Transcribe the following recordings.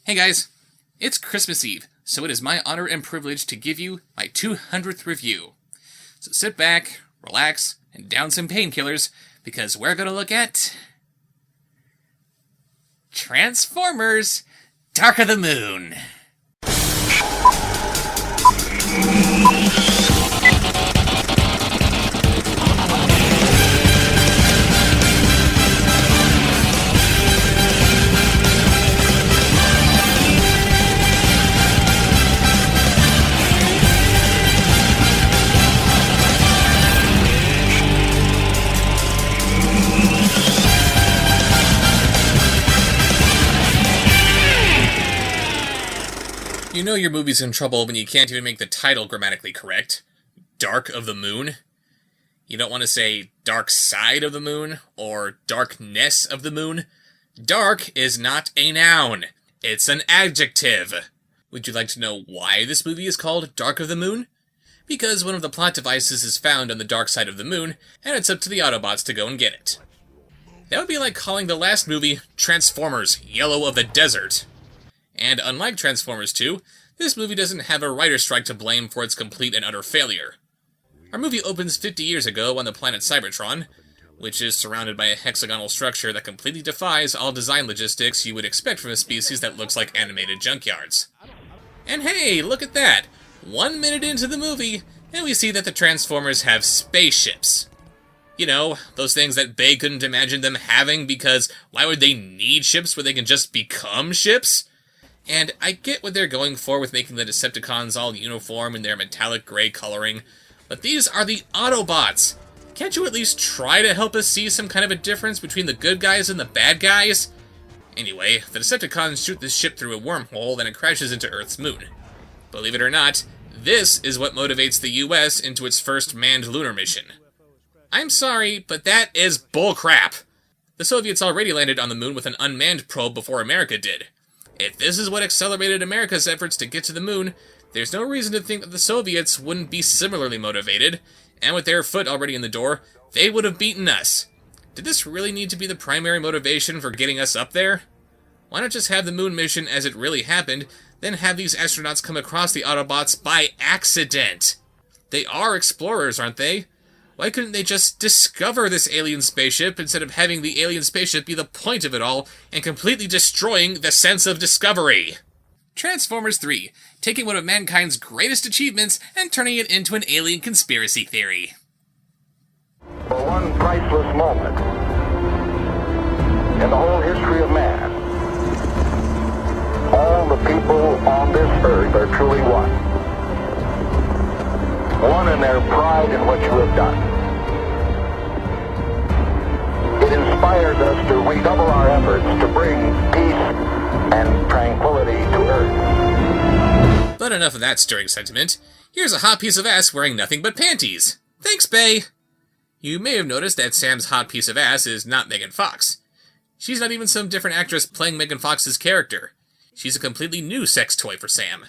Hey guys, it's Christmas Eve, so it is my honor and privilege to give you my 200th review. So sit back, relax, and down some painkillers, because we're going to look at Transformers: Dark of the Moon. You know your movie's in trouble when you can't even make the title grammatically correct. Dark of the Moon. You don't want to say Dark Side of the Moon or Darkness of the Moon. Dark is not a noun. It's an adjective. Would you like to know why this movie is called Dark of the Moon? Because one of the plot devices is found on the dark side of the moon, and it's up to the Autobots to go and get it. That would be like calling the last movie Transformers: Yellow of the Desert. And unlike Transformers 2, this movie doesn't have a writer's strike to blame for its complete and utter failure. Our movie opens 50 years ago on the planet Cybertron, which is surrounded by a hexagonal structure that completely defies all design logistics you would expect from a species that looks like animated junkyards. And hey, look at that! 1 minute into the movie, and we see that the Transformers have spaceships. You know, those things that Bay couldn't imagine them having because why would they need ships where they can just become ships? And I get what they're going for with making the Decepticons all uniform in their metallic gray coloring, but these are the Autobots! Can't you at least try to help us see some kind of a difference between the good guys and the bad guys? Anyway, the Decepticons shoot this ship through a wormhole and it crashes into Earth's moon. Believe it or not, this is what motivates the US into its first manned lunar mission. I'm sorry, but that is bullcrap! The Soviets already landed on the moon with an unmanned probe before America did. If this is what accelerated America's efforts to get to the moon, there's no reason to think that the Soviets wouldn't be similarly motivated, and with their foot already in the door, they would have beaten us. Did this really need to be the primary motivation for getting us up there? Why not just have the moon mission as it really happened, then have these astronauts come across the Autobots by accident? They are explorers, aren't they? Why couldn't they just discover this alien spaceship instead of having the alien spaceship be the point of it all and completely destroying the sense of discovery? Transformers 3, taking one of mankind's greatest achievements and turning it into an alien conspiracy theory. For one priceless moment in the whole history of man, all the people on this earth are truly one. One in their pride in what you have done. It inspires us to redouble our efforts to bring peace and tranquility to Earth. But enough of that stirring sentiment. Here's a hot piece of ass wearing nothing but panties. Thanks, Bay! You may have noticed that Sam's hot piece of ass is not Megan Fox. She's not even some different actress playing Megan Fox's character. She's a completely new sex toy for Sam.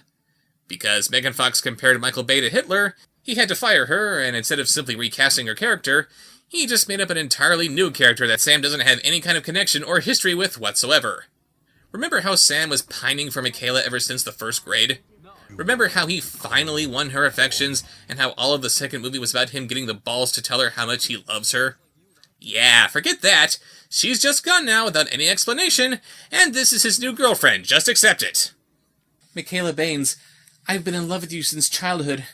Because Megan Fox compared Michael Bay to Hitler, he had to fire her, and instead of simply recasting her character, he just made up an entirely new character that Sam doesn't have any kind of connection or history with whatsoever. Remember how Sam was pining for Michaela ever since the first grade? Remember how he finally won her affections, and how all of the second movie was about him getting the balls to tell her how much he loves her? Yeah, forget that. She's just gone now without any explanation, and this is his new girlfriend. Just accept it. Michaela Baines, I've been in love with you since childhood.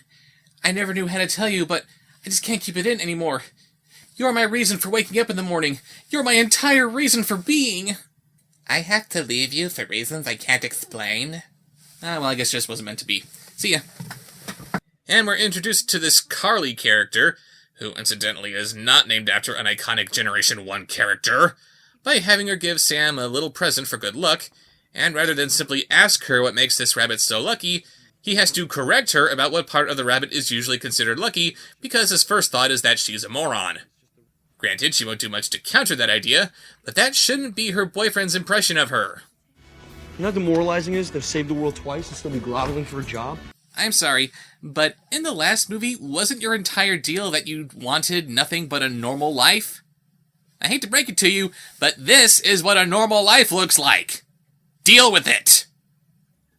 I never knew how to tell you, but I just can't keep it in anymore. You're my reason for waking up in the morning. You're my entire reason for being. I have to leave you for reasons I can't explain. Well, I guess it just wasn't meant to be. See ya. And we're introduced to this Carly character, who incidentally is not named after an iconic Generation 1 character, by having her give Sam a little present for good luck, and rather than simply ask her what makes this rabbit so lucky, he has to correct her about what part of the rabbit is usually considered lucky, because his first thought is that she's a moron. Granted, she won't do much to counter that idea, but that shouldn't be her boyfriend's impression of her. You know how demoralizing it is to save the world twice and still be groveling for a job? I'm sorry, but in the last movie, wasn't your entire deal that you wanted nothing but a normal life? I hate to break it to you, but this is what a normal life looks like. Deal with it!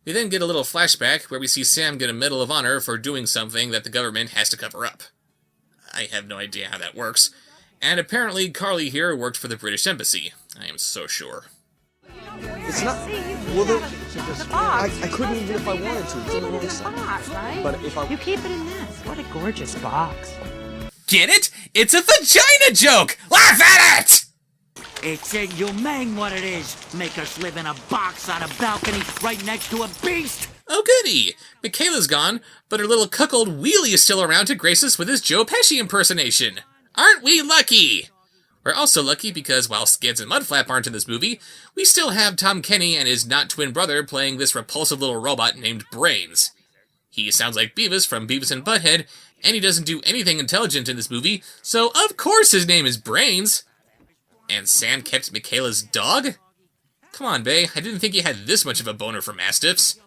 We then get a little flashback where we see Sam get a Medal of Honor for doing something that the government has to cover up. I have no idea how that works. And apparently Carly here worked for the British Embassy. I am so sure. It's not. Well, I couldn't even if I wanted to. It's in the wrong side. Box, right? But if I. You keep it in this. What a gorgeous box. Get it? It's a vagina joke! Laugh at it! It's inhumane what it is. Make us live in a box on a balcony right next to a beast. Oh goody! Michaela's gone, but her little cuckold Wheelie is still around to grace us with his Joe Pesci impersonation. Aren't we lucky? We're also lucky because while Skids and Mudflap aren't in this movie, we still have Tom Kenny and his not-twin brother playing this repulsive little robot named Brains. He sounds like Beavis from Beavis and Butthead, and he doesn't do anything intelligent in this movie, so of course his name is Brains. And Sam kept Michaela's dog? Come on, Bay, I didn't think you had this much of a boner for mastiffs.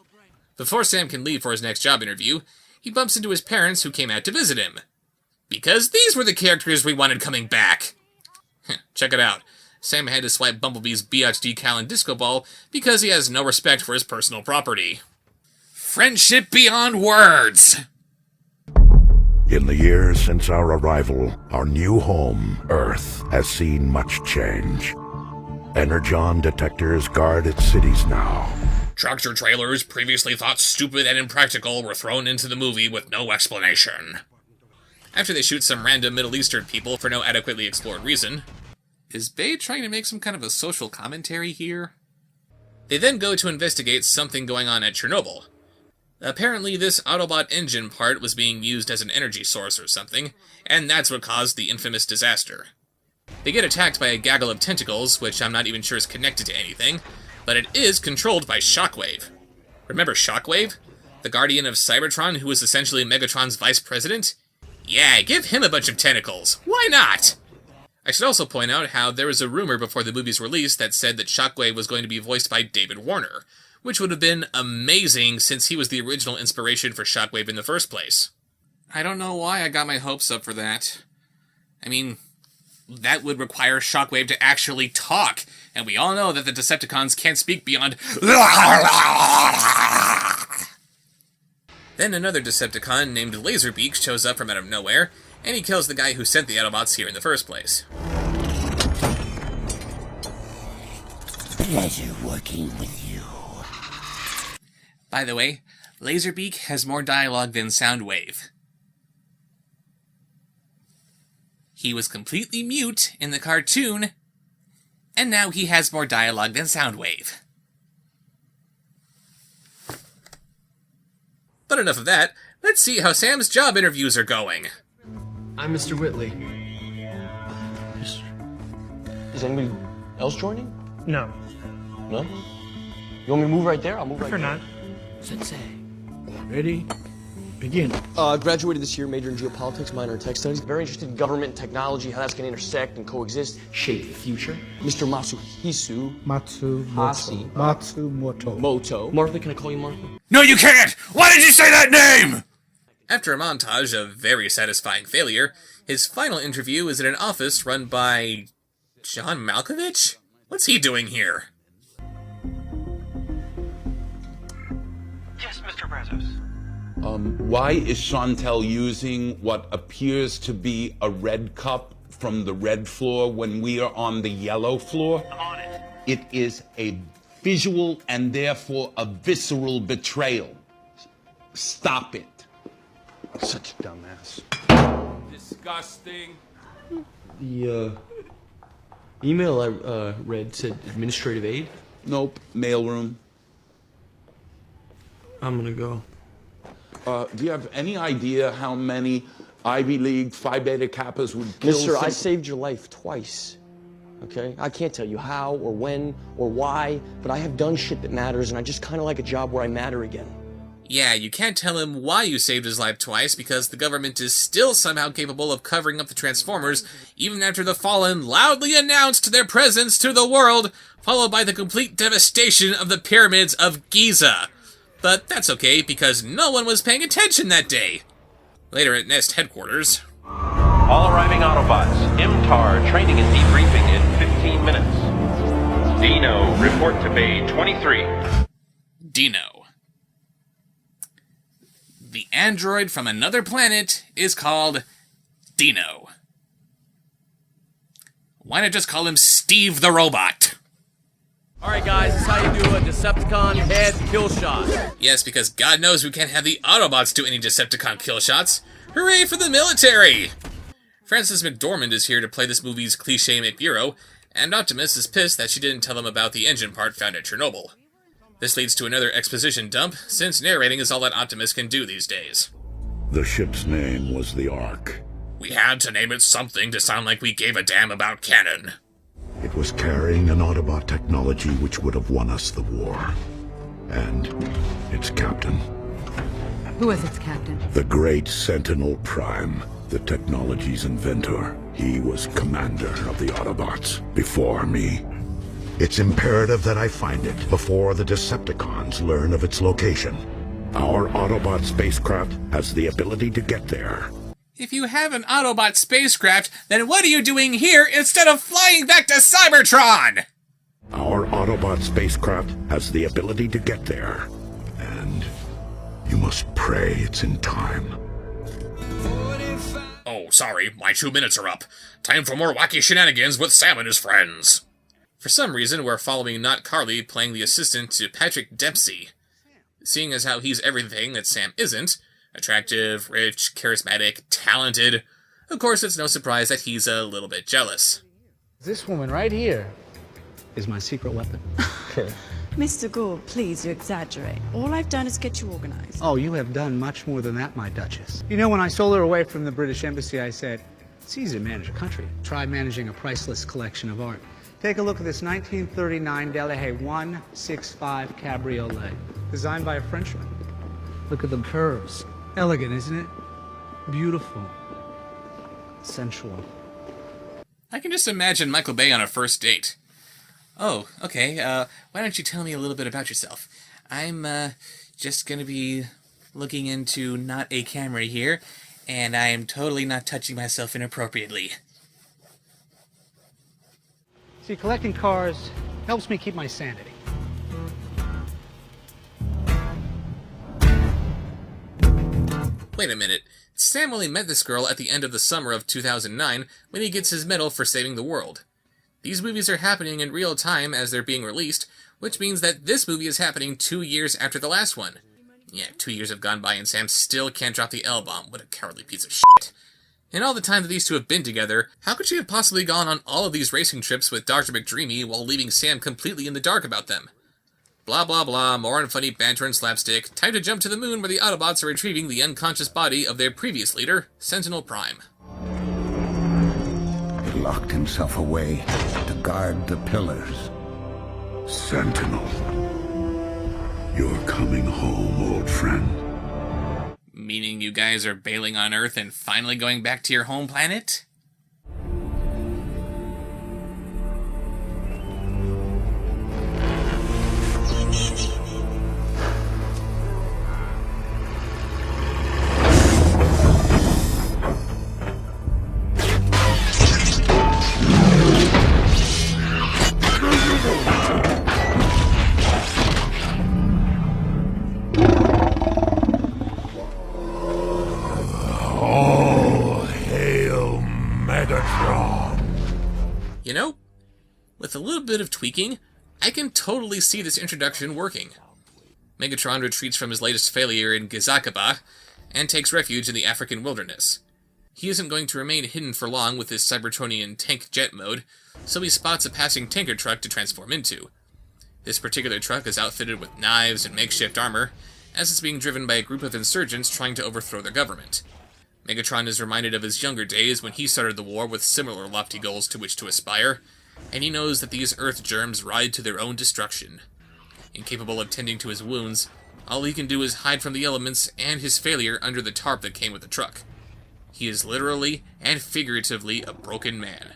Before Sam can leave for his next job interview, he bumps into his parents who came out to visit him. Because these were the characters we wanted coming back. Check it out. Sam had to swipe Bumblebee's biatch decal and disco ball because he has no respect for his personal property. Friendship beyond words! In the years since our arrival, our new home, Earth, has seen much change. Energon detectors guard its cities now. Tractor trailers previously thought stupid and impractical were thrown into the movie with no explanation. After they shoot some random Middle Eastern people for no adequately explored reason. Is Bay trying to make some kind of a social commentary here? They then go to investigate something going on at Chernobyl. Apparently this Autobot engine part was being used as an energy source or something, and that's what caused the infamous disaster. They get attacked by a gaggle of tentacles, which I'm not even sure is connected to anything, but it is controlled by Shockwave. Remember Shockwave? The guardian of Cybertron who was essentially Megatron's vice president? Yeah, give him a bunch of tentacles. Why not? I should also point out how there was a rumor before the movie's release that said that Shockwave was going to be voiced by David Warner, which would have been amazing since he was the original inspiration for Shockwave in the first place. I don't know why I got my hopes up for that. I mean, that would require Shockwave to actually talk, and we all know that the Decepticons can't speak beyond Then another Decepticon named Laserbeak shows up from out of nowhere, and he kills the guy who sent the Autobots here in the first place. Pleasure working with you. By the way, Laserbeak has more dialogue than Soundwave. He was completely mute in the cartoon, and now he has more dialogue than Soundwave. But enough of that, let's see how Sam's job interviews are going. I'm Mr. Whitley. Is anybody else joining? No, No? You want me to move right there? I'll move right for there. not. Sensei. Ready? Begin. Graduated this year, major in geopolitics, minor in tech studies. Very interested in government and technology, how that's going to intersect and coexist, shape the future. Mr. Matsumoto. Moto. Martha, can I call you Martha? No, you can't! Why did you say that name?! After a montage of very satisfying failure, his final interview is in an office run by John Malkovich? What's he doing here? Yes, Mr. Brazos. Why is Chantel using what appears to be a red cup from the red floor when we are on the yellow floor? I'm on it. It is a visual and therefore a visceral betrayal. Stop it. Such a dumbass. Disgusting. The, email I read said administrative aid. Nope. Mailroom. I'm gonna go. Do you have any idea how many Ivy League Phi Beta Kappas would kill Mister, I some- saved your life twice. Okay? I can't tell you how or when or why, but I have done shit that matters, and I just kind of like a job where I matter again. Yeah, you can't tell him why you saved his life twice because the government is still somehow capable of covering up the Transformers even after the Fallen loudly announced their presence to the world, followed by the complete devastation of the pyramids of Giza. But that's okay because no one was paying attention that day. Later at Nest headquarters. All arriving Autobots. MTAR training and debriefing in 15 minutes. Dino, report to Bay 23. Dino. The android from another planet is called Dino. Why not just call him Steve the Robot? Alright guys, this is how you do a Decepticon head kill shot. Yes, because God knows we can't have the Autobots do any Decepticon kill shots. Hooray for the military! Frances McDormand is here to play this movie's cliché McBureau, and Optimus is pissed that she didn't tell him about the engine part found at Chernobyl. This leads to another exposition dump, since narrating is all that Optimus can do these days. The ship's name was the Ark. We had to name it something to sound like we gave a damn about canon. It was carrying an Autobot technology which would have won us the war. And its captain. Who was its captain? The great Sentinel Prime, the technology's inventor. He was commander of the Autobots before me. It's imperative that I find it before the Decepticons learn of its location. Our Autobot spacecraft has the ability to get there. If you have an Autobot spacecraft, then what are you doing here instead of flying back to Cybertron? Our Autobot spacecraft has the ability to get there. And you must pray it's in time. Oh, sorry, my 2 minutes are up. Time for more wacky shenanigans with Sam and his friends. For some reason, we're following Not Carly playing the assistant to Patrick Dempsey. Seeing as how he's everything that Sam isn't, attractive, rich, charismatic, talented, of course it's no surprise that he's a little bit jealous. This woman right here is my secret weapon. Mr. Gould, please, you exaggerate. All I've done is get you organized. Oh, you have done much more than that, my Duchess. You know, when I stole her away from the British Embassy, I said, it's easy to manage a country. Try managing a priceless collection of art. Take a look at this 1939 Delahaye 165 Cabriolet, designed by a Frenchman. Look at the curves. Elegant, isn't it? Beautiful. Sensual. I can just imagine Michael Bay on a first date. Oh, okay, why don't you tell me a little bit about yourself? I'm, just gonna be looking into not a camera here, and I am totally not touching myself inappropriately. See, collecting cars helps me keep my sanity. Wait a minute. Sam only met this girl at the end of the summer of 2009 when he gets his medal for saving the world. These movies are happening in real time as they're being released, which means that this movie is happening 2 years after the last one. Yeah, 2 years have gone by and Sam still can't drop the L-bomb. What a cowardly piece of shit. In all the time that these two have been together, how could she have possibly gone on all of these racing trips with Dr. McDreamy while leaving Sam completely in the dark about them? Blah blah blah, more on funny banter and slapstick. Time to jump to the moon where the Autobots are retrieving the unconscious body of their previous leader, Sentinel Prime. He locked himself away to guard the pillars. Sentinel, you're coming home, old friend. Meaning you guys are bailing on Earth and finally going back to your home planet? You know, with a little bit of tweaking, I can totally see this introduction working. Megatron retreats from his latest failure in Gizakaba and takes refuge in the African wilderness. He isn't going to remain hidden for long with his Cybertronian tank jet mode, so he spots a passing tanker truck to transform into. This particular truck is outfitted with knives and makeshift armor, as it's being driven by a group of insurgents trying to overthrow their government. Megatron is reminded of his younger days when he started the war with similar lofty goals to which to aspire, and he knows that these Earth germs ride to their own destruction. Incapable of tending to his wounds, all he can do is hide from the elements and his failure under the tarp that came with the truck. He is literally and figuratively a broken man.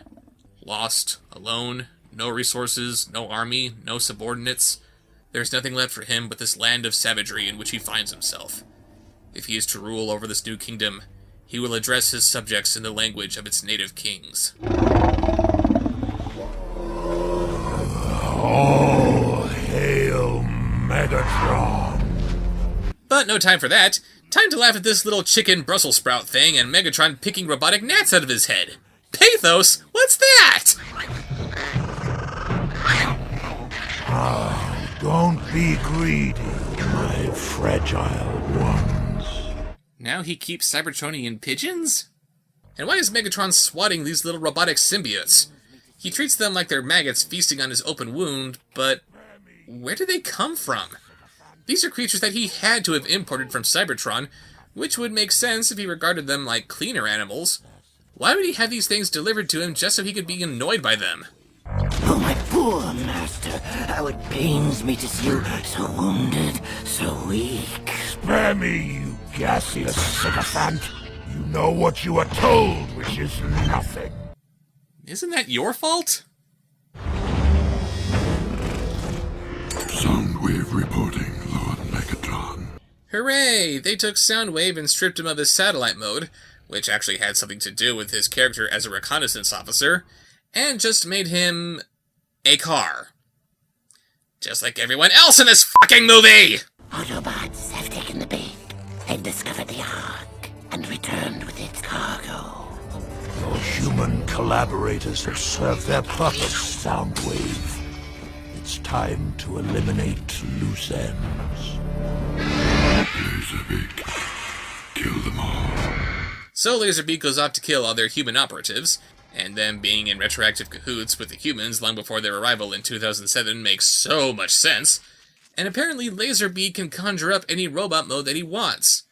Lost, alone, no resources, no army, no subordinates. There's nothing left for him but this land of savagery in which he finds himself. If he is to rule over this new kingdom, he will address his subjects in the language of its native kings. All hail Megatron! But no time for that. Time to laugh at this little chicken Brussels sprout thing and Megatron picking robotic gnats out of his head. Pathos? What's that? Don't be greedy, my fragile ones. Now he keeps Cybertronian pigeons? And why is Megatron swatting these little robotic symbiotes? He treats them like they're maggots feasting on his open wound, but where did they come from? These are creatures that he had to have imported from Cybertron, which would make sense if he regarded them like cleaner animals. Why would he have these things delivered to him just so he could be annoyed by them? Oh, my poor master. How it pains me to see you so wounded, so weak. Spare me, you gaseous sycophant. You know what you are told, which is nothing. Isn't that your fault? Soundwave reporting, Lord Megatron. Hooray! They took Soundwave and stripped him of his satellite mode, which actually had something to do with his character as a reconnaissance officer, and just made him a car. Just like everyone else in this fucking movie! Autobots have taken the bait. They've discovered the Ark and returned with its cargo. Your human collaborators have served their purpose, Soundwave. It's time to eliminate loose ends. Laserbeak, kill them all. So Laserbeak goes off to kill all their human operatives, and them being in retroactive cahoots with the humans long before their arrival in 2007 makes so much sense, and apparently Laserbeak can conjure up any robot mode that he wants.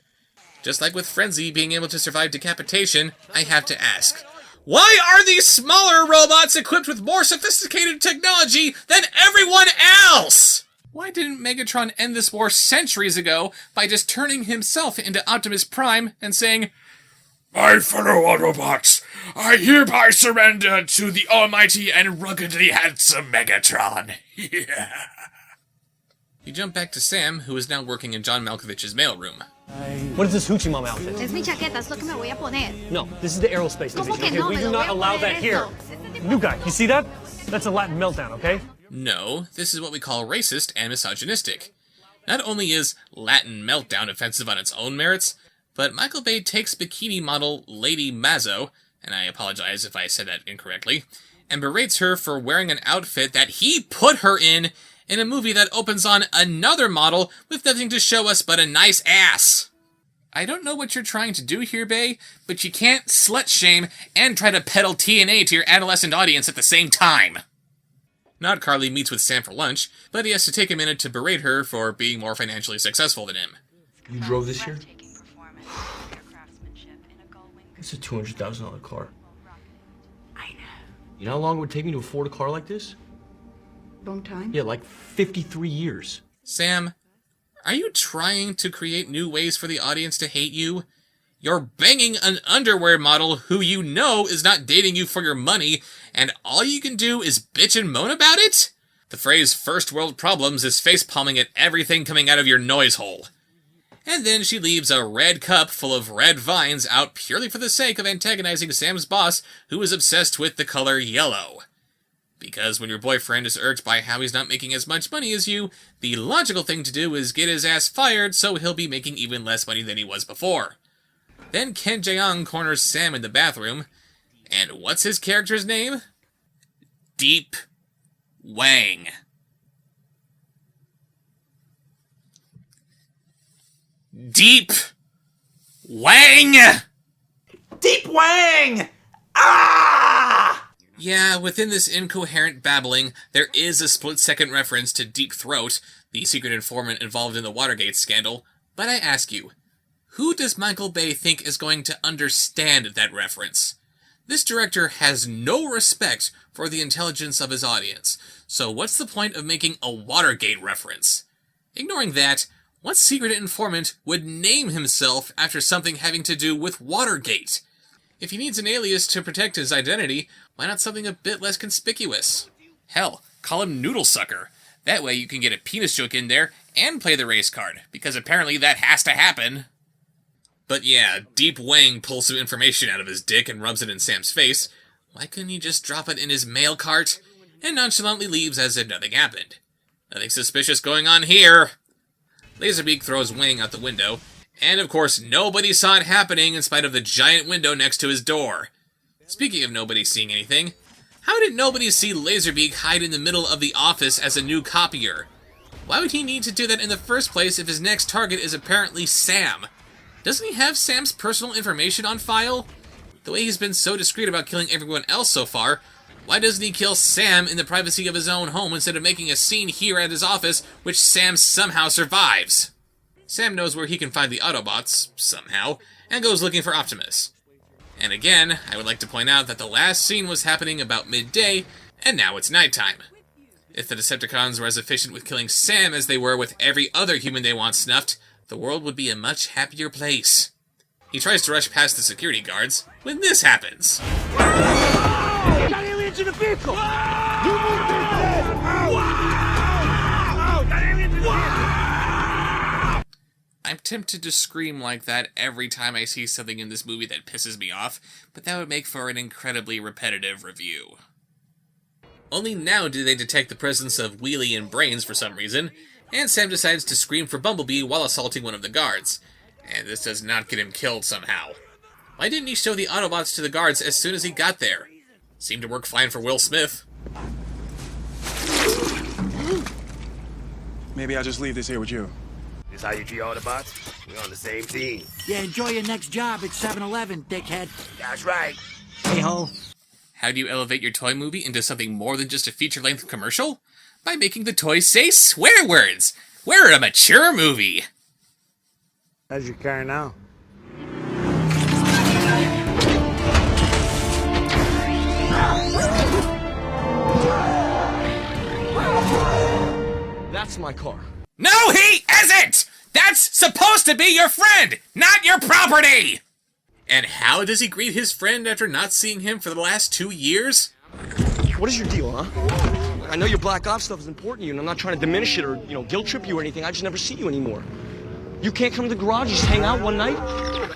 Just like with Frenzy being able to survive decapitation, I have to ask, why are these smaller robots equipped with more sophisticated technology than everyone else? Why didn't Megatron end this war centuries ago by just turning himself into Optimus Prime and saying, "My fellow Autobots, I hereby surrender to the almighty and ruggedly handsome Megatron." Yeah. You jump back to Sam, who is now working in John Malkovich's mailroom. What is this Hoochie Mom outfit? Es mi chaqueta, es lo que me voy a poner. No, this is the aerospace ¿Cómo division. que Okay, no? we Me do lo not voy a allow poner that here. esto. New guy, you see that? That's a Latin meltdown, okay? No, this is what we call racist and misogynistic. Not only is Latin Meltdown offensive on its own merits, but Michael Bay takes bikini model Lady Mazzo, and I apologize if I said that incorrectly, and berates her for wearing an outfit that he put her in a movie that opens on another model with nothing to show us but a nice ass. I don't know what you're trying to do here, Bay, but you can't slut-shame and try to peddle TNA to your adolescent audience at the same time. Not Carly meets with Sam for lunch, but he has to take a minute to berate her for being more financially successful than him. You drove this year? It's a $200,000 car. I know. You know how long it would take me to afford a car like this? Long time? Yeah, like 53 years. Sam, are you trying to create new ways for the audience to hate you? You're banging an underwear model who you know is not dating you for your money, and all you can do is bitch and moan about it? The phrase first world problems is facepalming at everything coming out of your noise hole. And then she leaves a red cup full of red vines out purely for the sake of antagonizing Sam's boss, who is obsessed with the color yellow. Because when your boyfriend is irked by how he's not making as much money as you, the logical thing to do is get his ass fired so he'll be making even less money than he was before. Then Ken Jeong corners Sam in the bathroom, and what's his character's name? Deep Wang. Deep Wang! Deep Wang! Ah! Yeah, within this incoherent babbling, there is a split-second reference to Deep Throat, the secret informant involved in the Watergate scandal, but I ask you, who does Michael Bay think is going to understand that reference? This director has no respect for the intelligence of his audience, so what's the point of making a Watergate reference? Ignoring that, what secret informant would name himself after something having to do with Watergate? If he needs an alias to protect his identity, why not something a bit less conspicuous? Hell, call him Noodle Sucker. That way you can get a penis joke in there and play the race card, because apparently that has to happen. But yeah, Deep Wang pulls some information out of his dick and rubs it in Sam's face. Why couldn't he just drop it in his mail cart? And nonchalantly leaves as if nothing happened. Nothing suspicious going on here. Laserbeak throws Wang out the window, And of course, nobody saw it happening in spite of the giant window next to his door. Speaking of nobody seeing anything, how did nobody see Laserbeak hide in the middle of the office as a new copier? Why would he need to do that in the first place if his next target is apparently Sam? Doesn't he have Sam's personal information on file? The way he's been so discreet about killing everyone else so far, why doesn't he kill Sam in the privacy of his own home instead of making a scene here at his office, which Sam somehow survives? Sam knows where he can find the Autobots, somehow, and goes looking for Optimus. And again, I would like to point out that the last scene was happening about midday, and now it's nighttime. If the Decepticons were as efficient with killing Sam as they were with every other human they want snuffed, the world would be a much happier place. He tries to rush past the security guards when this happens. Got aliens in the vehicle! I'm tempted to scream like that every time I see something in this movie that pisses me off, but that would make for an incredibly repetitive review. Only now do they detect the presence of Wheelie and Brains for some reason, and Sam decides to scream for Bumblebee while assaulting one of the guards. And this does not get him killed somehow. Why didn't he show the Autobots to the guards as soon as he got there? Seemed to work fine for Will Smith. Maybe I'll just leave this here with you. This how you treat Autobots? We're on the same team. Yeah, enjoy your next job at 7-Eleven, dickhead. That's right. Hey-ho. How do you elevate your toy movie into something more than just a feature-length commercial? By making the toys say swear words! We're a mature movie! How's your car now? That's my car. No, he isn't! That's supposed to be your friend, not your property! And how does he greet his friend after not seeing him for the last 2 years? What is your deal, huh? I know your Black Ops stuff is important to you, and I'm not trying to diminish it or, guilt trip you or anything. I just never see you anymore. You can't come to the garage, just hang out one night?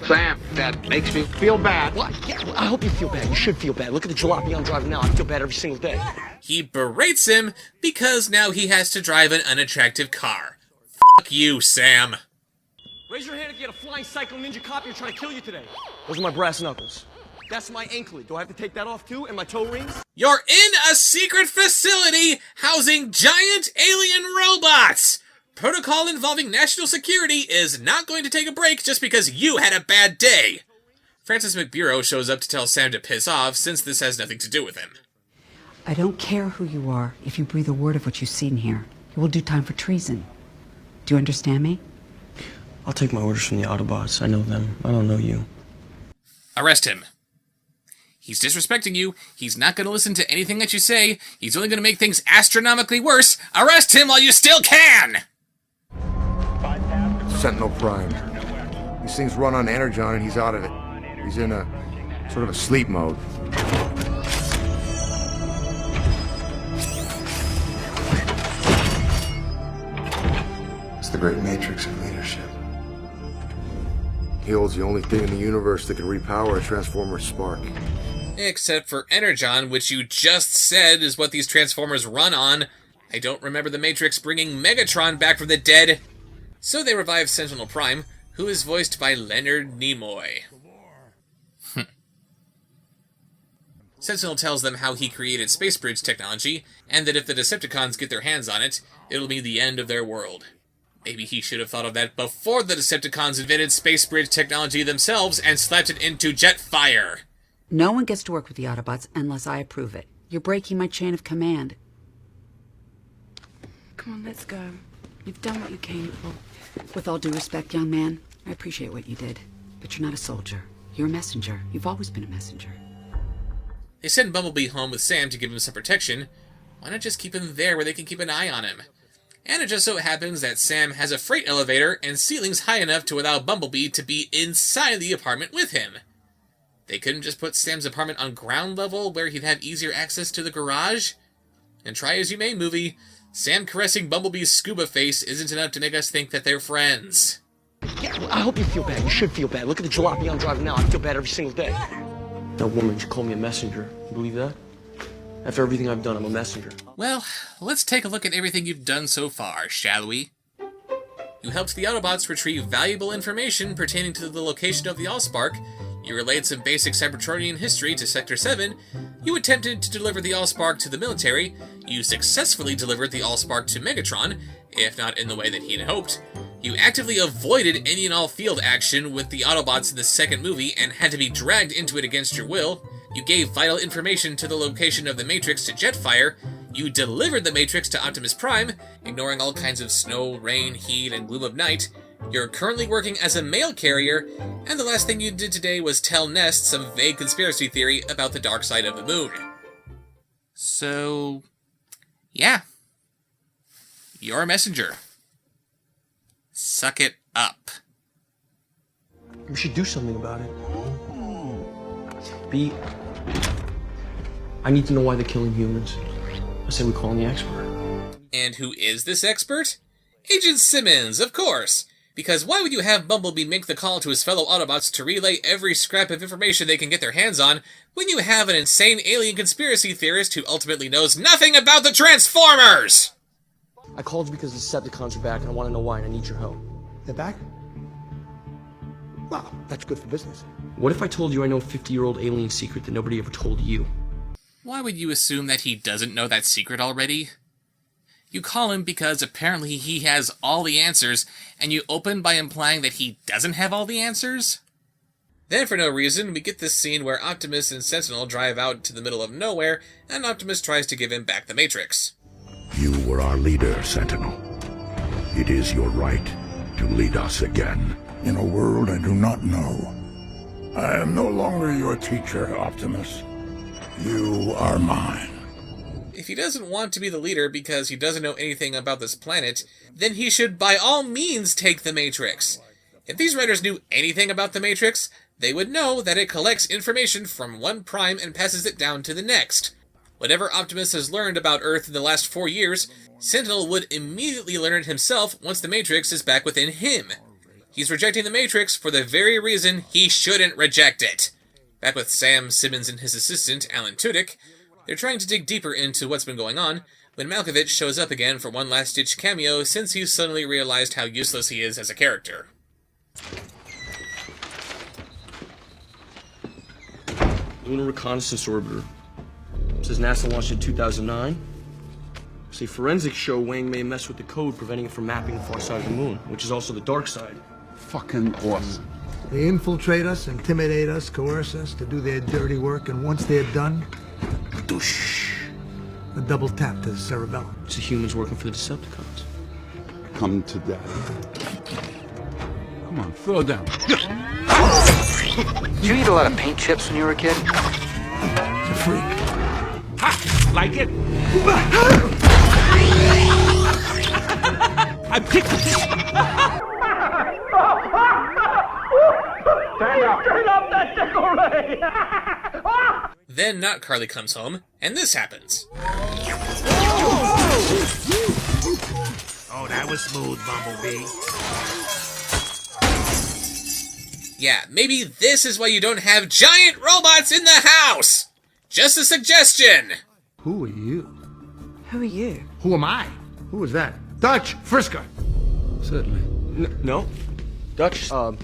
Sam, that makes me feel bad. What? Yeah, I hope you feel bad. You should feel bad. Look at the jalopy I'm driving now. I feel bad every single day. He berates him because now he has to drive an unattractive car. Fuck you, Sam. Raise your hand if you had a flying Psycho Ninja copier trying to kill you today. Those are my brass knuckles. That's my anklet. Do I have to take that off too? And my toe rings? You're in a secret facility housing giant alien robots! Protocol involving national security is not going to take a break just because you had a bad day. Francis McBureau shows up to tell Sam to piss off since this has nothing to do with him. I don't care who you are. If you breathe a word of what you've seen here, you will do time for treason. Do you understand me? I'll take my orders from the Autobots. I know them. I don't know you. Arrest him. He's disrespecting you. He's not going to listen to anything that you say. He's only going to make things astronomically worse. Arrest him while you still can! Sentinel Prime. These things run on Energon and he's out of it. He's in a sort of a sleep mode. It's the great matrix of leadership. He holds the only thing in the universe that can repower a Transformer spark. Except for Energon, which you just said is what these Transformers run on. I don't remember the Matrix bringing Megatron back from the dead. So they revive Sentinel Prime, who is voiced by Leonard Nimoy. Sentinel tells them how he created space bridge technology, and that if the Decepticons get their hands on it, it'll be the end of their world. Maybe he should have thought of that before the Decepticons invented space bridge technology themselves and slapped it into jet fire. No one gets to work with the Autobots unless I approve it. You're breaking my chain of command. Come on, let's go. You've done what you came for. With all due respect, young man, I appreciate what you did. But you're not a soldier. You're a messenger. You've always been a messenger. They send Bumblebee home with Sam to give him some protection. Why not just keep him there where they can keep an eye on him? And it just so happens that Sam has a freight elevator and ceilings high enough to allow Bumblebee to be inside the apartment with him. They couldn't just put Sam's apartment on ground level where he'd have easier access to the garage? And try as you may, movie, Sam caressing Bumblebee's scuba face isn't enough to make us think that they're friends. Yeah, I hope you feel bad. You should feel bad. Look at the jalopy I'm driving now. I feel bad every single day. That woman just called me a messenger. You believe that? After everything I've done, I'm a messenger. Well, let's take a look at everything you've done so far, shall we? You helped the Autobots retrieve valuable information pertaining to the location of the Allspark. You relayed some basic Cybertronian history to Sector 7. You attempted to deliver the Allspark to the military. You successfully delivered the Allspark to Megatron, if not in the way that he had hoped. You actively avoided any and all field action with the Autobots in the second movie and had to be dragged into it against your will. You gave vital information to the location of the Matrix to Jetfire. You delivered the Matrix to Optimus Prime, ignoring all kinds of snow, rain, heat, and gloom of night. You're currently working as a mail carrier, and the last thing you did today was tell Nest some vague conspiracy theory about the dark side of the moon. So, yeah. You're a messenger. Suck it up. We should do something about it. B, I need to know why they're killing humans. I say we call in the expert. And who is this expert? Agent Simmons, of course. Because why would you have Bumblebee make the call to his fellow Autobots to relay every scrap of information they can get their hands on, when you have an insane alien conspiracy theorist who ultimately knows nothing about the Transformers? I called you because the Decepticons are back and I want to know why and I need your help. They're back? Well, that's good for business. What if I told you I know a 50-year-old alien secret that nobody ever told you? Why would you assume that he doesn't know that secret already? You call him because apparently he has all the answers, and you open by implying that he doesn't have all the answers? Then, for no reason, we get this scene where Optimus and Sentinel drive out to the middle of nowhere, and Optimus tries to give him back the Matrix. You were our leader, Sentinel. It is your right to lead us again. In a world I do not know, I am no longer your teacher, Optimus. You are mine. If he doesn't want to be the leader because he doesn't know anything about this planet, then he should by all means take the Matrix. If these writers knew anything about the Matrix, they would know that it collects information from one prime and passes it down to the next. Whatever Optimus has learned about Earth in the last 4 years, Sentinel would immediately learn it himself once the Matrix is back within him. He's rejecting the Matrix for the very reason he shouldn't reject it. Back with Sam Simmons and his assistant, Alan Tudyk, they're trying to dig deeper into what's been going on, when Malkovich shows up again for one last-ditch cameo since he's suddenly realized how useless he is as a character. Lunar Reconnaissance Orbiter. Says NASA launched in 2009. Say forensics show Wang may mess with the code preventing it from mapping the far side of the moon, which is also the dark side. Fucking awesome. They infiltrate us, intimidate us, coerce us to do their dirty work, and once they're done, doosh, a double tap to the cerebellum. It's the humans working for the Decepticons. Come to daddy. Come on, throw down. Did you eat a lot of paint chips when you were a kid? It's a freak. Ha! Like it? I picked Turn off that decoration! Then Not Carly comes home, and this happens. Oh, that was smooth, Bumblebee. Yeah, maybe this is why you don't have giant robots in the house! Just a suggestion! Who are you? Who are you? Who am I? Who is that? Dutch, Frisker. Certainly. No. Dutch, Don't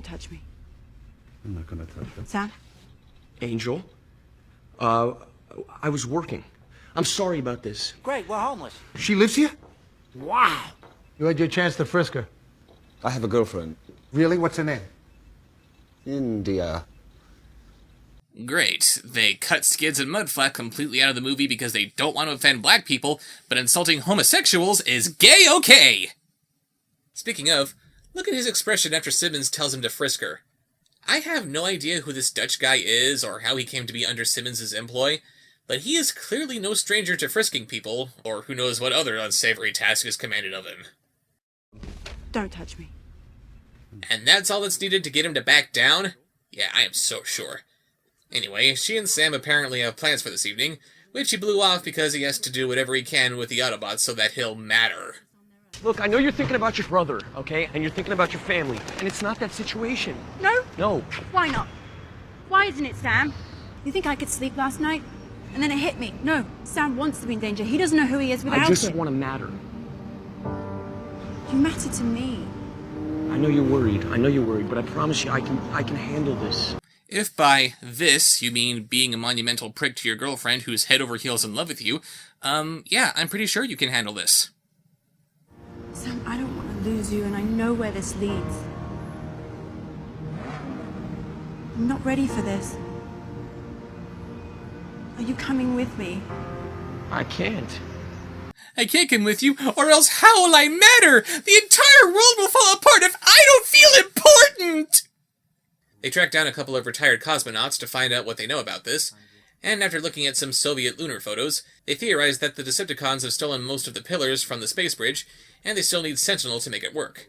touch me. I'm not gonna touch you. Sam? Angel. I was working. I'm sorry about this. Great, we're homeless. She lives here? Wow. You had your chance to frisk her. I have a girlfriend. Really? What's her name? India. Great. They cut Skids and Mudflap completely out of the movie because they don't want to offend black people, but insulting homosexuals is gay okay! Speaking of, look at his expression after Simmons tells him to frisk her. I have no idea who this Dutch guy is or how he came to be under Simmons' employ, but he is clearly no stranger to frisking people, or who knows what other unsavory task is commanded of him. Don't touch me. And that's all that's needed to get him to back down? Yeah, I am so sure. Anyway, she and Sam apparently have plans for this evening, which he blew off because he has to do whatever he can with the Autobots so that he'll matter. Look, I know you're thinking about your brother, okay? And you're thinking about your family. And it's not that situation. No? No. Why not? Why isn't it, Sam? You think I could sleep last night? And then it hit me. No, Sam wants to be in danger. He doesn't know who he is without I just it. want to matter. You matter to me. I know you're worried. But I promise you I can handle this. If by this you mean being a monumental prick to your girlfriend who's head over heels in love with you, yeah, I'm pretty sure you can handle this. Sam, I don't want to lose you, and I know where this leads. I'm not ready for this. Are you coming with me? I can't. I can't come with you, or else how will I matter? The entire world will fall apart if I don't feel important! They track down a couple of retired cosmonauts to find out what they know about this, and after looking at some Soviet lunar photos, they theorize that the Decepticons have stolen most of the pillars from the space bridge, and they still need Sentinel to make it work.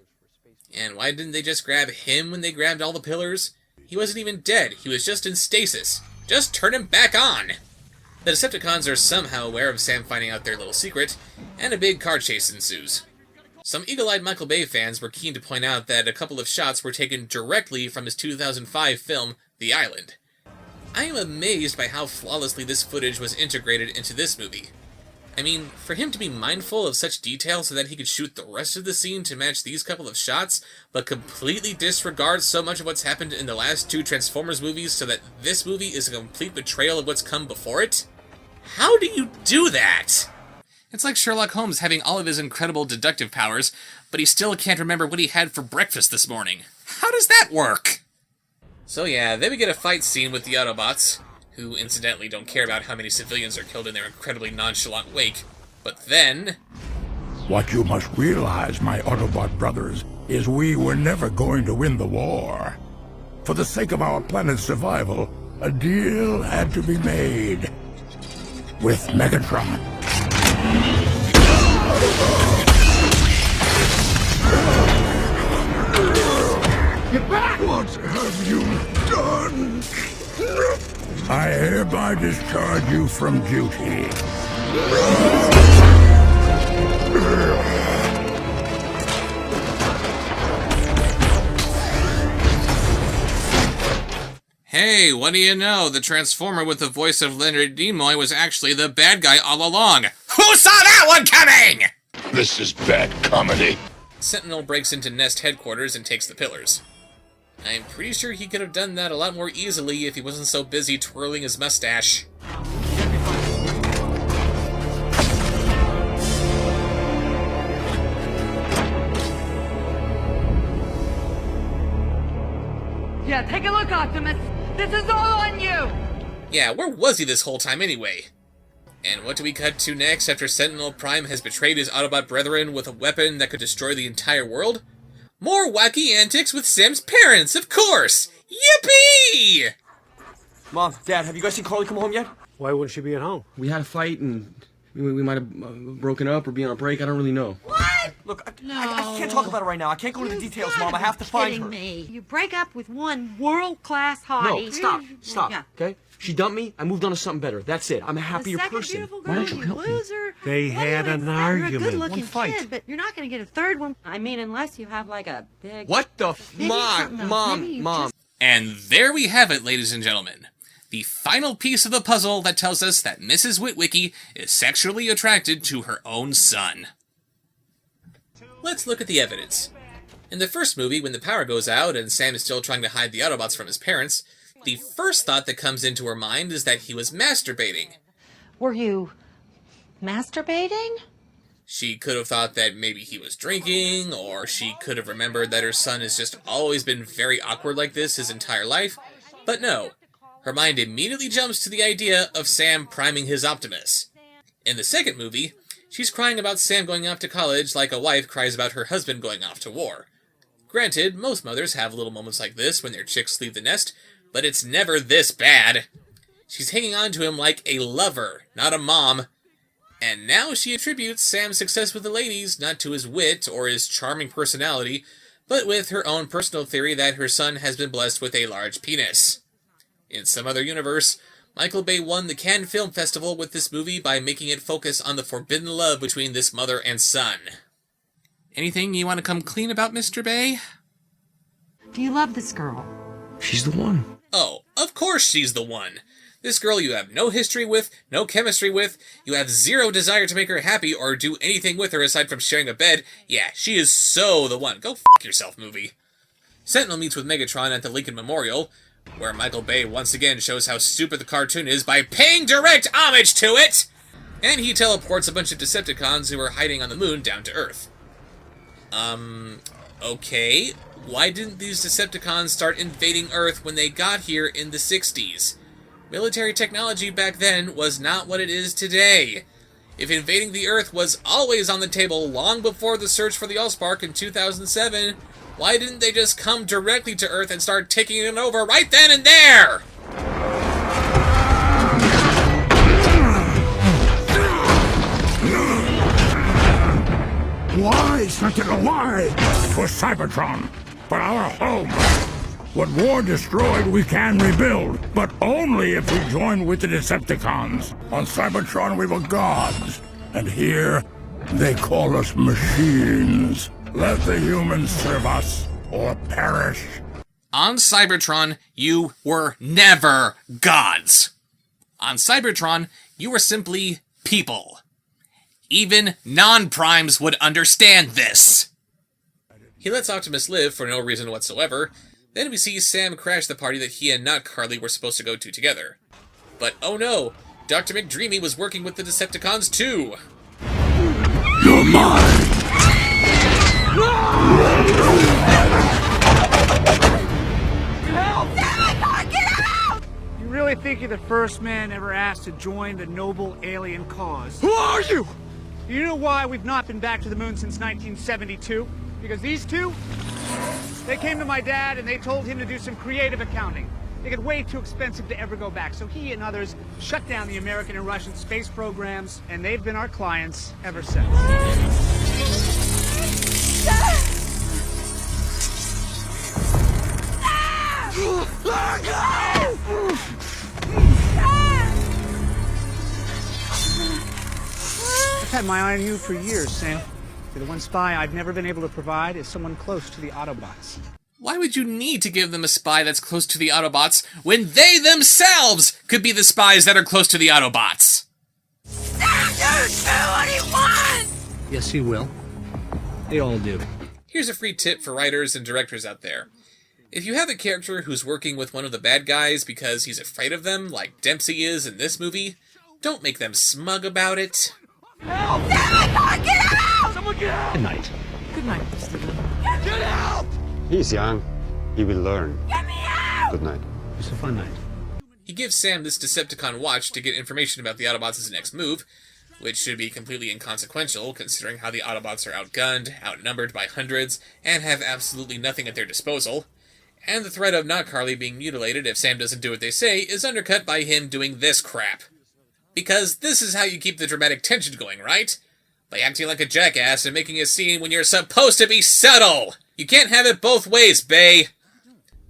And why didn't they just grab him when they grabbed all the pillars? He wasn't even dead, he was just in stasis. Just turn him back on! The Decepticons are somehow aware of Sam finding out their little secret, and a big car chase ensues. Some eagle-eyed Michael Bay fans were keen to point out that a couple of shots were taken directly from his 2005 film, The Island. I am amazed by how flawlessly this footage was integrated into this movie. I mean, for him to be mindful of such detail so that he could shoot the rest of the scene to match these couple of shots, but completely disregard so much of what's happened in the last two Transformers movies so that this movie is a complete betrayal of what's come before it? How do you do that? It's like Sherlock Holmes having all of his incredible deductive powers, but he still can't remember what he had for breakfast this morning. How does that work? So yeah, then we get a fight scene with the Autobots, who incidentally don't care about how many civilians are killed in their incredibly nonchalant wake. But then... What you must realize, my Autobot brothers, is we were never going to win the war. For the sake of our planet's survival, a deal had to be made. With Megatron. Get back! What have you done? I hereby discharge you from duty. Hey, what do you know? The Transformer with the voice of Leonard Nimoy was actually the bad guy all along. Who saw that one coming? This is bad comedy. Sentinel breaks into Nest headquarters and takes the pillars. I'm pretty sure he could have done that a lot more easily if he wasn't so busy twirling his mustache. Yeah, take a look, Optimus. This is all on you. Yeah, where was he this whole time anyway? And what do we cut to next after Sentinel Prime has betrayed his Autobot brethren with a weapon that could destroy the entire world? More wacky antics with Sam's parents, of course! Yippee! Mom, Dad, have you guys seen Carly come home yet? Why wouldn't she be at home? We had a fight and we might have broken up or be on a break. I don't really know. What? Look, I can't talk about it right now. I can't go into the details, Mom. I have to find her. Me. You break up with one world-class hottie. No, stop, Yeah. okay? She dumped me, I moved on to something better. That's it. I'm a happier second person. beautiful Why girl, don't you you help me? loser. They What do had you an expect? argument. You're a good-looking One fight. kid, but you're not going to get a third one. I mean, unless you have like a big... What the Maybe something else. Maybe you Mom. And there we have it, ladies and gentlemen. The final piece of the puzzle that tells us that Mrs. Witwicky is sexually attracted to her own son. Let's look at the evidence. In the first movie, when the power goes out and Sam is still trying to hide the Autobots from his parents, the first thought that comes into her mind is that he was masturbating. Were you masturbating? She could have thought that maybe he was drinking, or she could have remembered that her son has just always been very awkward like this his entire life, but no. Her mind immediately jumps to the idea of Sam priming his Optimus. In the second movie, she's crying about Sam going off to college like a wife cries about her husband going off to war. Granted, most mothers have little moments like this when their chicks leave the nest, but it's never this bad. She's hanging on to him like a lover, not a mom. And now she attributes Sam's success with the ladies not to his wit or his charming personality, but with her own personal theory that her son has been blessed with a large penis. In some other universe, Michael Bay won the Cannes Film Festival with this movie by making it focus on the forbidden love between this mother and son. Anything you want to come clean about, Mr. Bay? Do you love this girl? She's the one. Oh, of course she's the one. This girl you have no history with, no chemistry with, you have zero desire to make her happy or do anything with her aside from sharing a bed. Yeah, she is so the one. Go f*** yourself, movie. Sentinel meets with Megatron at the Lincoln Memorial, where Michael Bay once again shows how stupid the cartoon is by paying direct homage to it! And he teleports a bunch of Decepticons who are hiding on the moon down to Earth. Okay. Why didn't these Decepticons start invading Earth when they got here in the 60s? Military technology back then was not what it is today. If invading the Earth was always on the table long before the search for the Allspark in 2007, why didn't they just come directly to Earth and start taking it over right then and there? Why, Sentinel, why? For Cybertron, for our home. What war destroyed, we can rebuild, but only if we join with the Decepticons. On Cybertron, we were gods, and here, they call us machines. Let the humans serve us, or perish. On Cybertron, you were never gods. On Cybertron, you were simply people. Even non-primes would understand this. He lets Optimus live for no reason whatsoever. Then we see Sam crash the party that he and not Carly were supposed to go to together. But oh no, Dr. McDreamy was working with the Decepticons too. You're mine! You really think you're the first man ever asked to join the noble alien cause? Who are you? You know why we've not been back to the moon since 1972? Because these two, they came to my dad and they told him to do some creative accounting. They get way too expensive to ever go back, so he and others shut down the American and Russian space programs, and they've been our clients ever since. I've had my eye on you for years, Sam. You're the one spy I've never been able to provide is someone close to the Autobots. Why would you need to give them a spy that's close to the Autobots when they themselves could be the spies that are close to the Autobots? Yes, he will. They all do. Here's a free tip for writers and directors out there. If you have a character who's working with one of the bad guys because he's afraid of them, like Dempsey is in this movie, don't make them smug about it. Help! Get out! Someone get out! Good night. Good night, Mr. Lee. Get out! He's young. He will learn. Get me out! Good night. It's a fun night. He gives Sam this Decepticon watch to get information about the Autobots' next move, which should be completely inconsequential considering how the Autobots are outgunned, outnumbered by hundreds, and have absolutely nothing at their disposal. And the threat of not Carly being mutilated if Sam doesn't do what they say is undercut by him doing this crap. Because this is how you keep the dramatic tension going, right? By acting like a jackass and making a scene when you're supposed to be subtle! You can't have it both ways, Bay!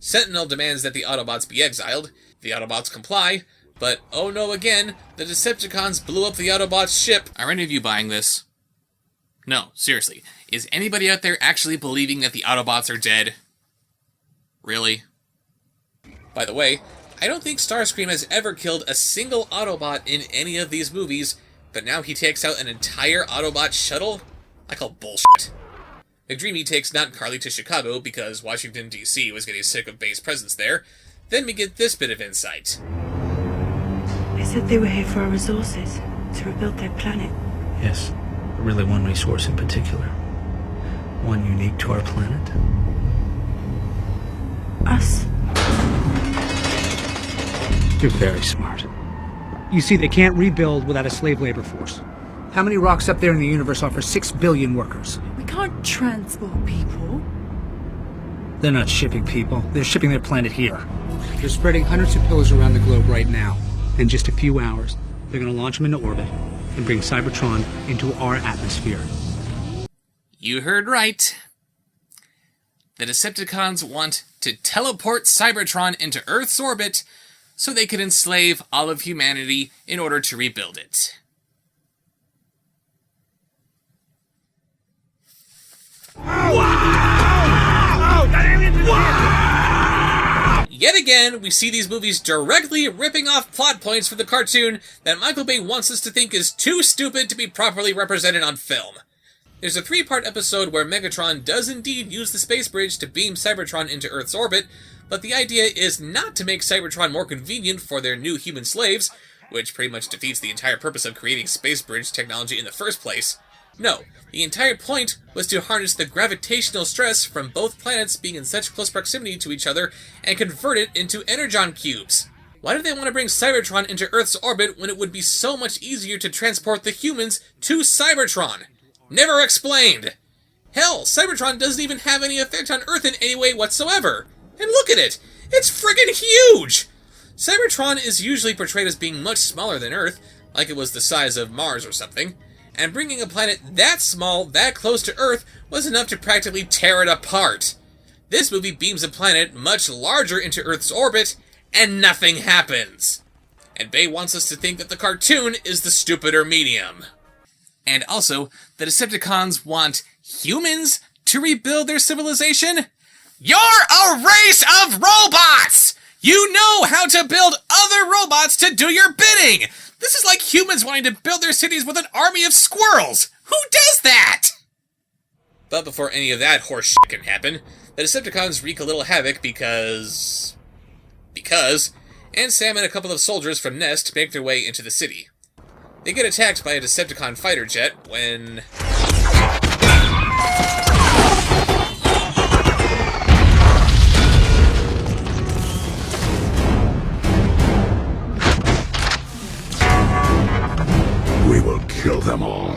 Sentinel demands that the Autobots be exiled. The Autobots comply, but oh no again, the Decepticons blew up the Autobots' ship. Are any of you buying this? No, seriously. Is anybody out there actually believing that the Autobots are dead? Really? By the way, I don't think Starscream has ever killed a single Autobot in any of these movies, but now he takes out an entire Autobot shuttle? I call bullshit. McDreamy takes Not Carly to Chicago because Washington, D.C. was getting sick of Bay's presence there. Then we get this bit of insight. They said they were here for our resources, to rebuild their planet. Yes, but really one resource in particular. One unique to our planet. Us. You're very smart. You see, they can't rebuild without a slave labor force. How many rocks up there in the universe offer 6 billion workers? We can't transport people. They're not shipping people. They're shipping their planet here. They're spreading hundreds of pillars around the globe right now. In just a few hours, they're going to launch them into orbit and bring Cybertron into our atmosphere. You heard right. The Decepticons want to teleport Cybertron into Earth's orbit so they could enslave all of humanity in order to rebuild it. Yet again, we see these movies directly ripping off plot points from the cartoon that Michael Bay wants us to think is too stupid to be properly represented on film. There's a 3-part episode where Megatron does indeed use the space bridge to beam Cybertron into Earth's orbit, but the idea is not to make Cybertron more convenient for their new human slaves, which pretty much defeats the entire purpose of creating space bridge technology in the first place. No, the entire point was to harness the gravitational stress from both planets being in such close proximity to each other and convert it into energon cubes. Why did they want to bring Cybertron into Earth's orbit when it would be so much easier to transport the humans to Cybertron? Never explained! Hell, Cybertron doesn't even have any effect on Earth in any way whatsoever. And look at it! It's friggin' huge! Cybertron is usually portrayed as being much smaller than Earth, like it was the size of Mars or something, and bringing a planet that small, that close to Earth, was enough to practically tear it apart. This movie beams a planet much larger into Earth's orbit, and nothing happens. And Bay wants us to think that the cartoon is the stupider medium. And also, the Decepticons want humans to rebuild their civilization? You're a race of robots! You know how to build other robots to do your bidding! This is like humans wanting to build their cities with an army of squirrels! Who does that? But before any of that horse shit can happen, the Decepticons wreak a little havoc because, and Sam and a couple of soldiers from Nest make their way into the city. They get attacked by a Decepticon fighter jet when... We will kill them all.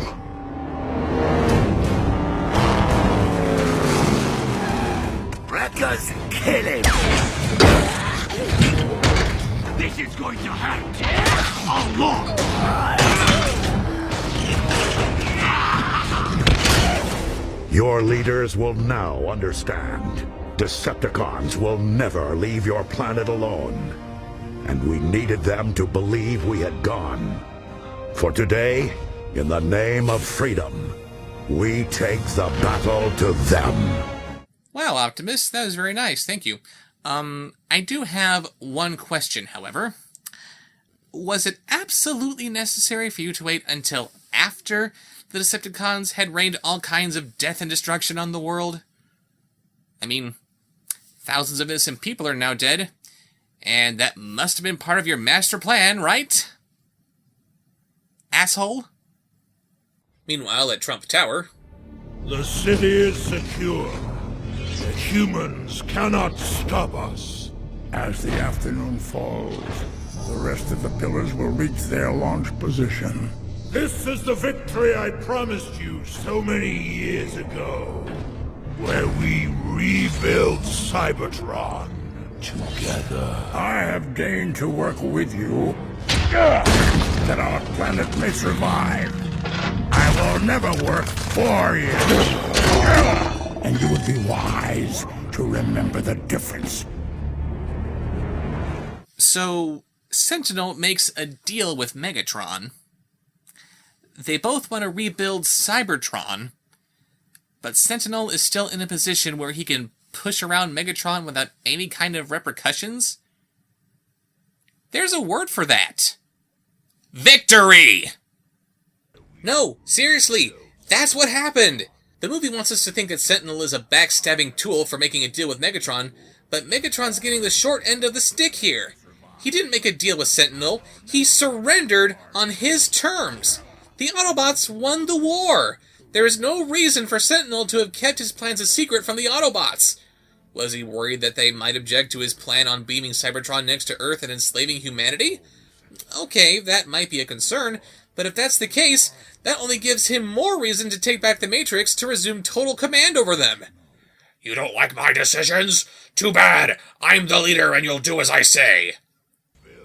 Let us kill him! This is going to hurt a lot! Your leaders will now understand. Decepticons will never leave your planet alone. And we needed them to believe we had gone. For today, in the name of freedom, we take the battle to them. Wow, Optimus, that was very nice, thank you. I do have one question, however. Was it absolutely necessary for you to wait until after the Decepticons had rained all kinds of death and destruction on the world? I mean, thousands of innocent people are now dead, and that must have been part of your master plan, right? Asshole? Meanwhile, at Trump Tower... The city is secure. The humans cannot stop us. As the afternoon falls, the rest of the pillars will reach their launch position. This is the victory I promised you so many years ago, where we rebuild Cybertron together. I have deigned to work with you that our planet may survive. I will never work for you. And you would be wise to remember the difference. So, Sentinel makes a deal with Megatron. They both want to rebuild Cybertron, but Sentinel is still in a position where he can push around Megatron without any kind of repercussions? There's a word for that. Victory! No, seriously, that's what happened! The movie wants us to think that Sentinel is a backstabbing tool for making a deal with Megatron, but Megatron's getting the short end of the stick here. He didn't make a deal with Sentinel, he surrendered on his terms. The Autobots won the war. There is no reason for Sentinel to have kept his plans a secret from the Autobots. Was he worried that they might object to his plan on beaming Cybertron next to Earth and enslaving humanity? Okay, that might be a concern, but if that's the case, that only gives him more reason to take back the Matrix to resume total command over them. You don't like my decisions? Too bad! I'm the leader and you'll do as I say!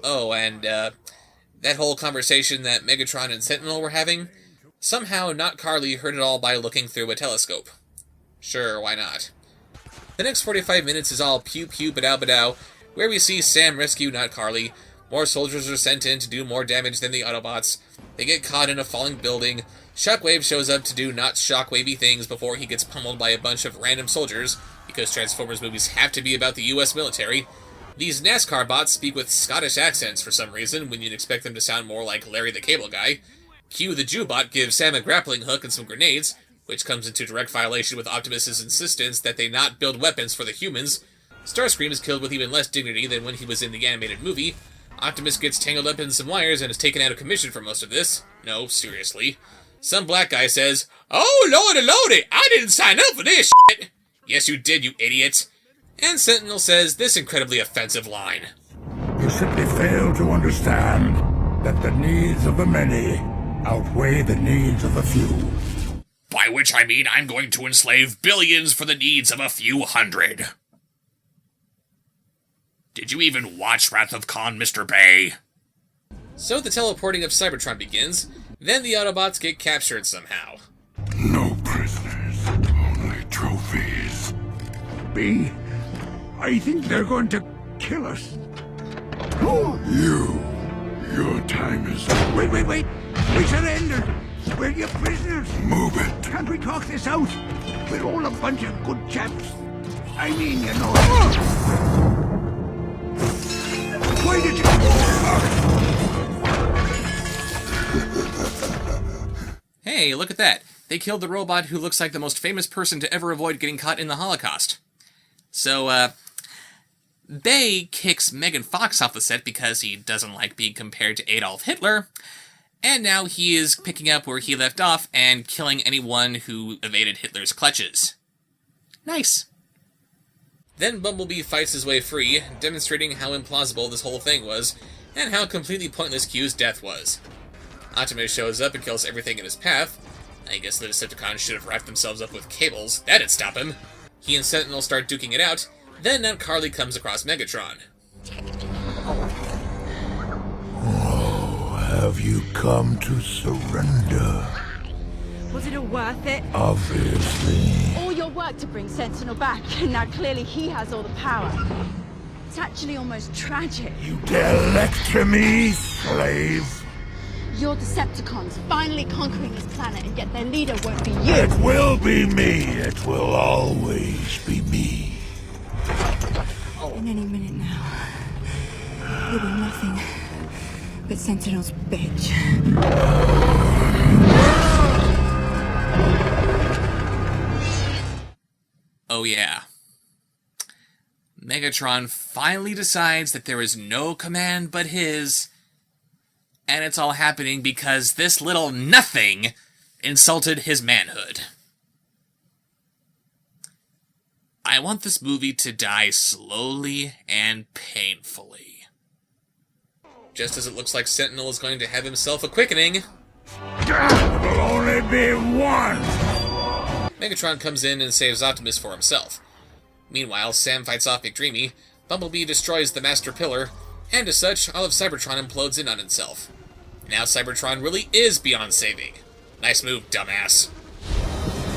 Oh, and, that whole conversation that Megatron and Sentinel were having, somehow Not Carly heard it all by looking through a telescope. Sure, why not? The next 45 minutes is all pew-pew ba-dow, where we see Sam rescue Not Carly. More soldiers are sent in to do more damage than the Autobots. They get caught in a falling building. Shockwave shows up to do not shockwavy things before he gets pummeled by a bunch of random soldiers, because Transformers movies have to be about the US military. These NASCAR bots speak with Scottish accents for some reason, when you'd expect them to sound more like Larry the Cable Guy. Q the Jew bot gives Sam a grappling hook and some grenades, which comes into direct violation with Optimus's insistence that they not build weapons for the humans. Starscream is killed with even less dignity than when he was in the animated movie. Optimus gets tangled up in some wires and is taken out of commission for most of this. No, seriously. Some black guy says, "Oh, lordy, lordy, I didn't sign up for this shit." Yes, you did, you idiot. And Sentinel says this incredibly offensive line. You simply fail to understand that the needs of the many outweigh the needs of the few. By which I mean I'm going to enslave billions for the needs of a few hundred. Did you even watch Wrath of Khan, Mr. Bay? So the teleporting of Cybertron begins, then the Autobots get captured somehow. No prisoners, only trophies. B, I think they're going to kill us. Your time is up. Wait. We surrendered. We're your prisoners. Move it. Can't we talk this out? We're all a bunch of good chaps. I mean, you know. Why did you... Hey, look at that. They killed the robot who looks like the most famous person to ever avoid getting caught in the Holocaust. So, Bay kicks Megan Fox off the set because he doesn't like being compared to Adolf Hitler, and now he is picking up where he left off and killing anyone who evaded Hitler's clutches. Nice. Then Bumblebee fights his way free, demonstrating how implausible this whole thing was, and how completely pointless Q's death was. Optimus shows up and kills everything in his path. I guess the Decepticons should have wrapped themselves up with cables. That'd stop him. He and Sentinel start duking it out. Then Aunt Carly comes across Megatron. Oh, have you come to surrender? Was it all worth it? Obviously. All your work to bring Sentinel back, and now clearly he has all the power. It's actually almost tragic. You dare lecture me, slave? Your Decepticons finally conquering this planet, and yet their leader won't be you. It will be me. It will always be me. In any minute now, you'll be nothing but Sentinel's bitch. Oh yeah. Megatron finally decides that there is no command but his, and it's all happening because this little nothing insulted his manhood. I want this movie to die slowly and painfully. Just as it looks like Sentinel is going to have himself a quickening. There'll only be one! Megatron comes in and saves Optimus for himself. Meanwhile, Sam fights off McDreamy, Bumblebee destroys the Master Pillar, and as such, all of Cybertron implodes in on itself. Now Cybertron really is beyond saving. Nice move, dumbass.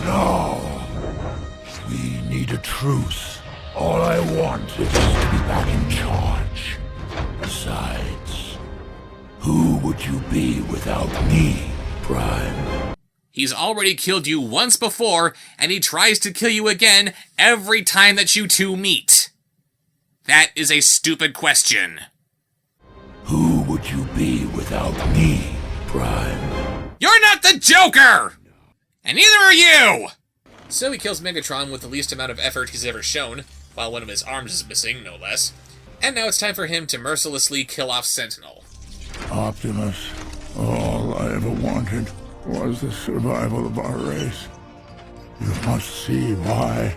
No. We need a truce. All I want is to be back in charge. Besides, who would you be without me, Prime? He's already killed you once before, and he tries to kill you again every time that you two meet. That is a stupid question. Who would you be without me, Prime? You're not the Joker! And neither are you! So he kills Megatron with the least amount of effort he's ever shown, while one of his arms is missing, no less. And now it's time for him to mercilessly kill off Sentinel. Optimus, all I ever wanted was the survival of our race. You must see why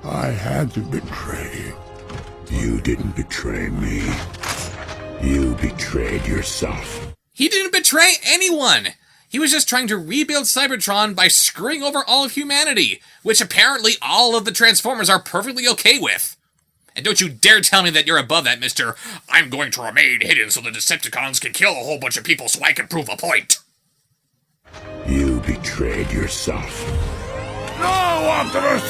I had to betray you. You didn't betray me. You betrayed yourself. He didn't betray anyone! He was just trying to rebuild Cybertron by screwing over all of humanity, which apparently all of the Transformers are perfectly okay with. And don't you dare tell me that you're above that, Mr. I'm going to remain hidden so the Decepticons can kill a whole bunch of people so I can prove a point. You betrayed yourself. No, Optimus!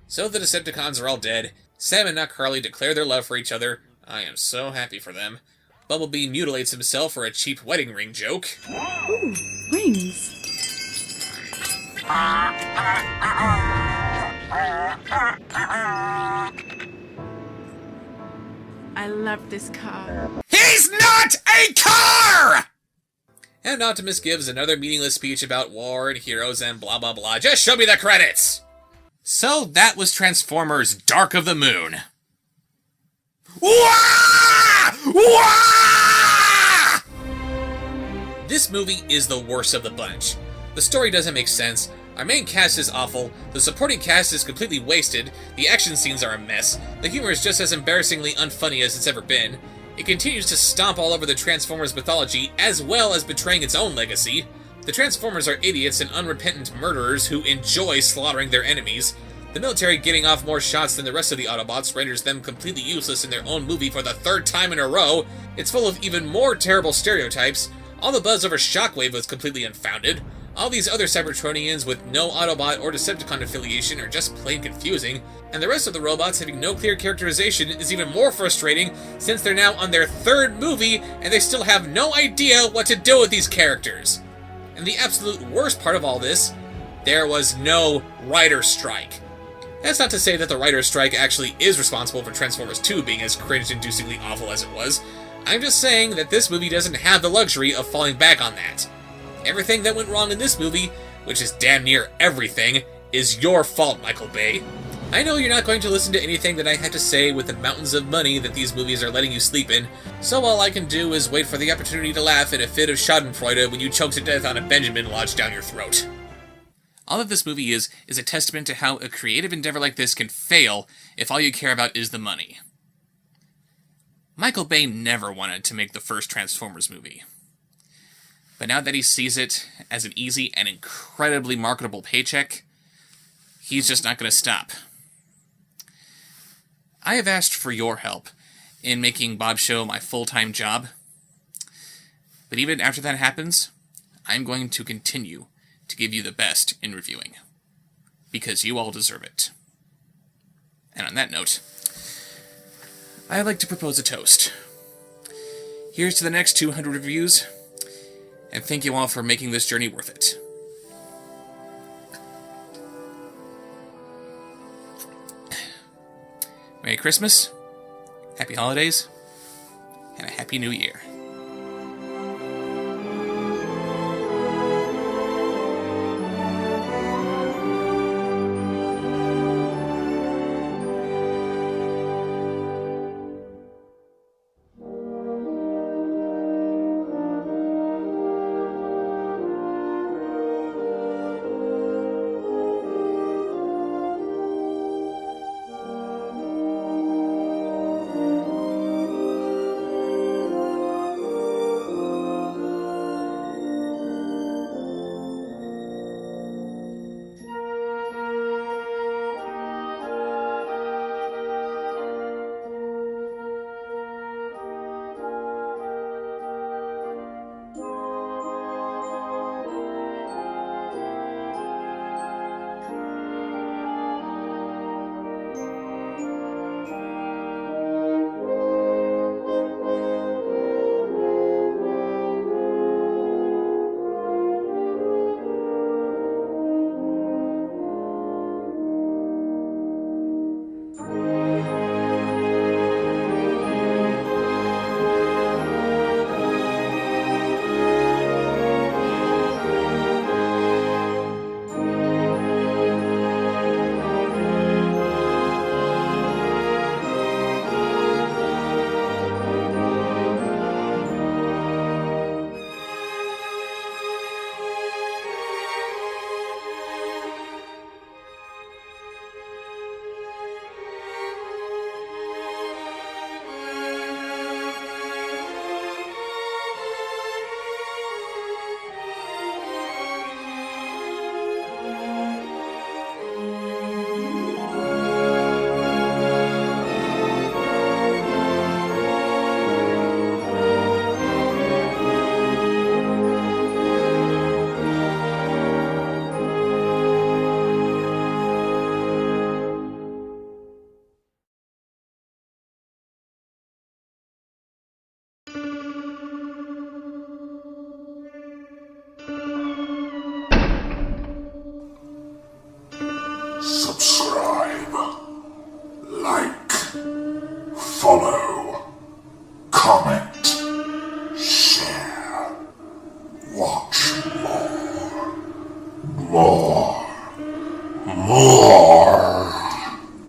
So the Decepticons are all dead. Sam and Carly declare their love for each other. I am so happy for them. Bumblebee mutilates himself for a cheap wedding ring joke. Ooh, rings. I love this car. He's not a car! And Optimus gives another meaningless speech about war and heroes and blah blah blah. Just show me the credits! So that was Transformers Dark of the Moon. Wah! Wah! This movie is the worst of the bunch. The story doesn't make sense, our main cast is awful, the supporting cast is completely wasted, the action scenes are a mess, the humor is just as embarrassingly unfunny as it's ever been, it continues to stomp all over the Transformers mythology as well as betraying its own legacy, the Transformers are idiots and unrepentant murderers who enjoy slaughtering their enemies, the military getting off more shots than the rest of the Autobots renders them completely useless in their own movie for the third time in a row, it's full of even more terrible stereotypes, all the buzz over Shockwave was completely unfounded, all these other Cybertronians with no Autobot or Decepticon affiliation are just plain confusing, and the rest of the robots having no clear characterization is even more frustrating since they're now on their third movie and they still have no idea what to do with these characters. And the absolute worst part of all this, there was no writer's strike. That's not to say that the writer's strike actually is responsible for Transformers 2 being as cringe-inducingly awful as it was. I'm just saying that this movie doesn't have the luxury of falling back on that. Everything that went wrong in this movie, which is damn near everything, is your fault, Michael Bay. I know you're not going to listen to anything that I had to say with the mountains of money that these movies are letting you sleep in, so all I can do is wait for the opportunity to laugh in a fit of schadenfreude when you choke to death on a Benjamin lodged down your throat. All that this movie is a testament to how a creative endeavor like this can fail if all you care about is the money. Michael Bay never wanted to make the first Transformers movie. But now that he sees it as an easy and incredibly marketable paycheck, he's just not going to stop. I have asked for your help in making Bob's Show my full-time job. But even after that happens, I'm going to continue to give you the best in reviewing. Because you all deserve it. And on that note, I'd like to propose a toast. Here's to the next 200 reviews, and thank you all for making this journey worth it. Merry Christmas, Happy Holidays, and a Happy New Year. More.